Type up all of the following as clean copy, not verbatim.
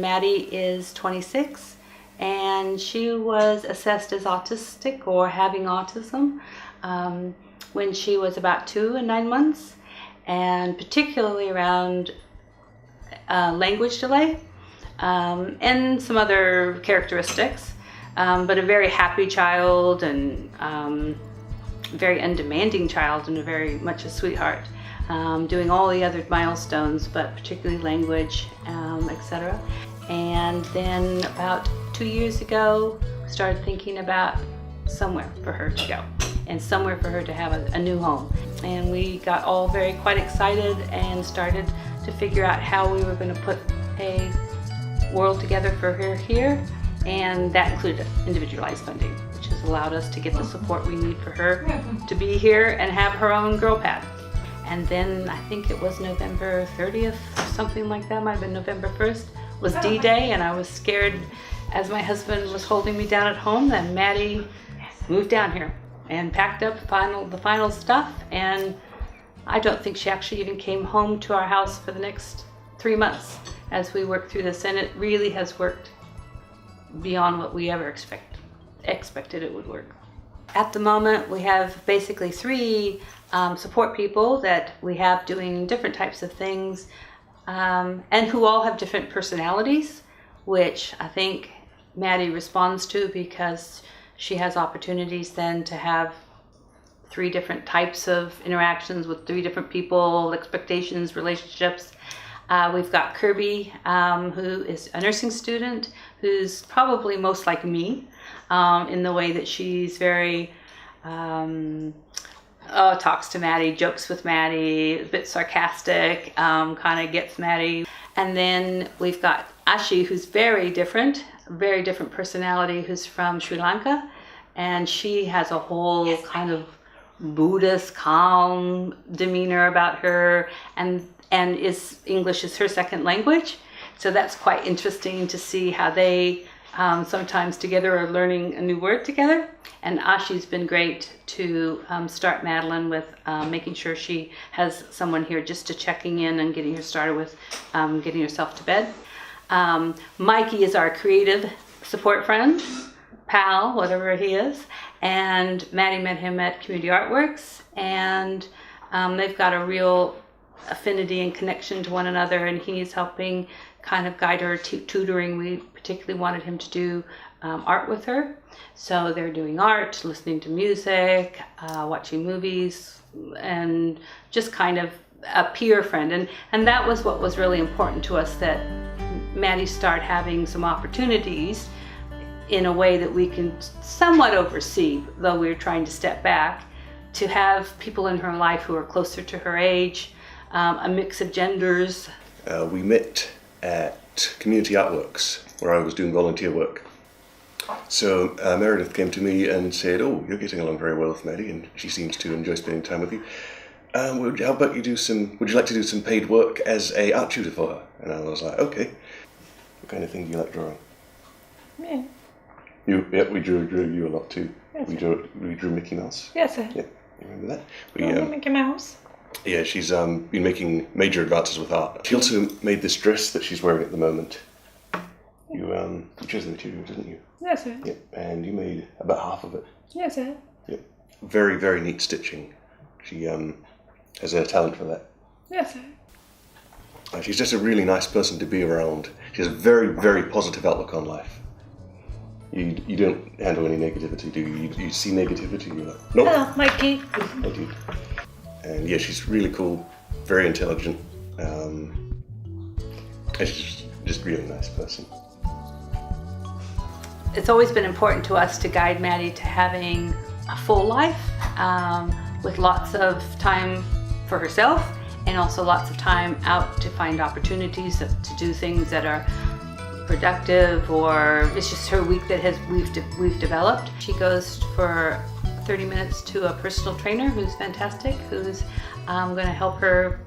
Maddie is 26 and she was assessed as autistic or having autism when she was about 2 and 9 months, and particularly around language delay and some other characteristics, but a very happy child and very undemanding child and very much a sweetheart, doing all the other milestones, but particularly language, etc. And then about 2 years ago, started thinking about somewhere for her to go and somewhere for her to have a new home. And we got all quite excited and started to figure out how we were going to put a world together for her here. And that included individualized funding, which has allowed us to get the support we need for her to be here and have her own girl pad. And then I think it was November 30th, something like that, might have been November 1st, was D-Day, and I was scared as my husband was holding me down at home. Then Maddie moved down here and packed up the final stuff, and I don't think she actually even came home to our house for the next 3 months as we worked through this, and it really has worked beyond what we ever expected it would work. At the moment, we have basically 3 support people that we have doing different types of things, and who all have different personalities, which I think Maddie responds to because she has opportunities then to have 3 different types of interactions with 3 different people, expectations, relationships. We've got Kirby, who is a nursing student, who's probably most like me in the way that she's very, talks to Maddie, jokes with Maddie, a bit sarcastic, kind of gets Maddie. And then we've got Ashi, who's very different personality, who's from Sri Lanka, and she has a whole kind of Buddhist, calm demeanor about her, and English is her second language. So that's quite interesting to see how they sometimes together are learning a new word together. And Ashi's been great to start Madeline with making sure she has someone here just to checking in and getting her started with getting herself to bed. Mikey is our creative support friend, pal, whatever he is. And Maddie met him at Community Artworks, and they've got a real affinity and connection to one another, and he's helping kind of guide her tutoring. We particularly wanted him to do art with her, so they're doing art, listening to music, watching movies, and just kind of a peer friend. And that was what was really important to us, that Maddie start having some opportunities in a way that we can somewhat oversee, though we're trying to step back, to have people in her life who are closer to her age, a mix of genders. We met at Community Artworks, where I was doing volunteer work. So Meredith came to me and said, "Oh, you're getting along very well with Maddie, and she seems to enjoy spending time with you. How about would you like to do some paid work as a art tutor for her?" And I was like, "Okay. What kind of thing do you like drawing?" Yeah. We drew you a lot too. Yes, we drew Mickey Mouse. Yes, sir. Yeah, you remember that? Mickey Mouse. Yeah, she's been making major advances with art. She also made this dress that she's wearing at the moment. You chose the material, didn't you? Yes, sir. Yeah, and you made about half of it. Yes, sir. Yeah, very, very neat stitching. She has a talent for that. Yes, sir. She's just a really nice person to be around. She has a very, very positive outlook on life. You don't handle any negativity, do you? You see negativity, you're like, nope. Hello, Mikey. I do. And yeah, she's really cool, very intelligent, and she's just a really nice person. It's always been important to us to guide Maddie to having a full life with lots of time for herself and also lots of time out to find opportunities to do things that are productive, or it's just her week that we've developed. She goes for 30 minutes to a personal trainer who's fantastic, who's going to help her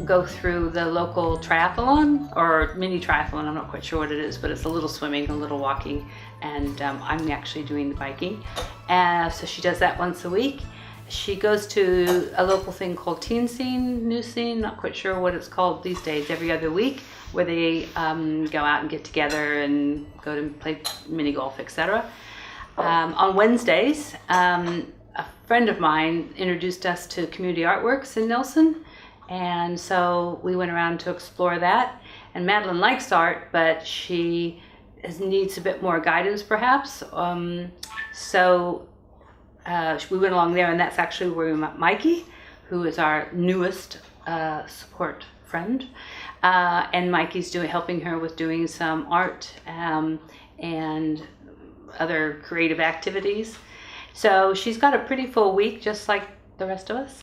go through the local triathlon or mini triathlon. I'm not quite sure what it is, but it's a little swimming, a little walking, and I'm actually doing the biking. So she does that once a week. She goes to a local thing called Teen Scene, New Scene, not quite sure what it's called these days, every other week, where they go out and get together and go to play mini golf, etc. On Wednesdays, a friend of mine introduced us to Community Artworks in Nelson, and so we went around to explore that. And Madeline likes art, but she needs a bit more guidance perhaps. So we went along there, and that's actually where we met Mikey, who is our newest support friend. And Mikey's helping her with doing some art and other creative activities. So she's got a pretty full week, just like the rest of us.